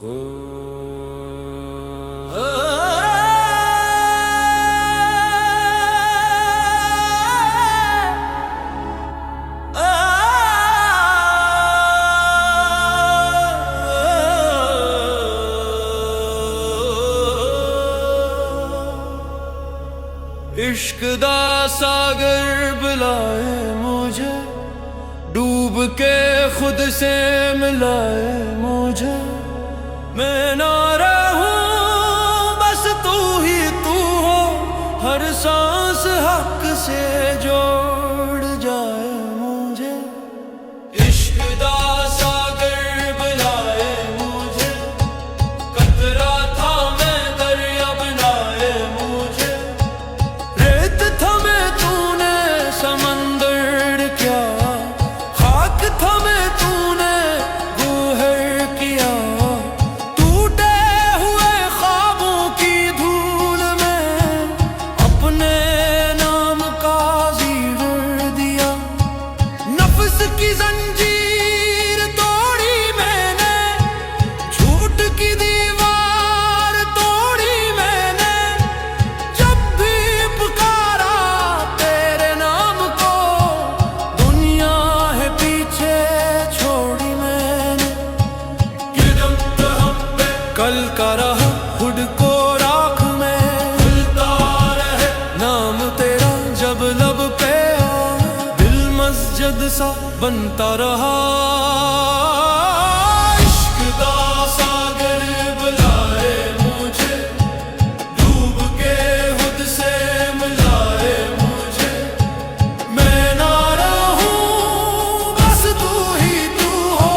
इश्क दा सागर बुलाए मुझे, डूब के खुद से मिलाए मुझे। मैं ना रहूं बस तू ही तू हो, हर सांस हक से जोड़ जाए मुझे। इश्क दा सागर बुलाए मुझे, कतरा था मैं दरिया बनाए मुझे। रेत था मैं तूने समंदर क्या, खाक था मैं तूने गोहर किया। टूटे हुए ख्वाबों की धूल में अपने नाम का ज़ीवर दिया। नफ्स की जंजीर तोड़ी मैंने, झूठ की दीवार तोड़ी मैंने। जब भी पुकारा तेरे नाम को, दुनिया है पीछे छोड़ी मैंने। किदम हम पे कल का रहा खुद को राख में, भूलता रहे नाम तेरा जब लब पे आ। दिल मस्जिद सा बनता रहा। इश्क दा सागर बुलाए मुझे, डूब के खुद से मिलाए मुझे। मैं ना रहूं बस तू ही तू हो,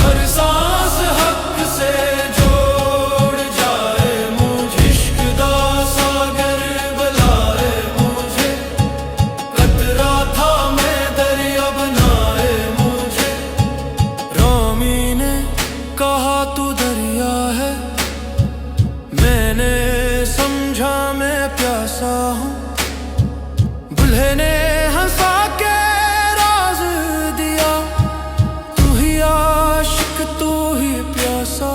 हर सांस हक से जोड़ जाए मुझे। इश्क दा सागर बुलाए मुझे, कतरा था मैं दरिया बनाए मुझे। रामी ने कहा तू दरिया है, मैंने समझा मैं प्यासा हूँ। बुल्हे ने हंसा के राज दिया, तू ही आशिक तू ही प्यासा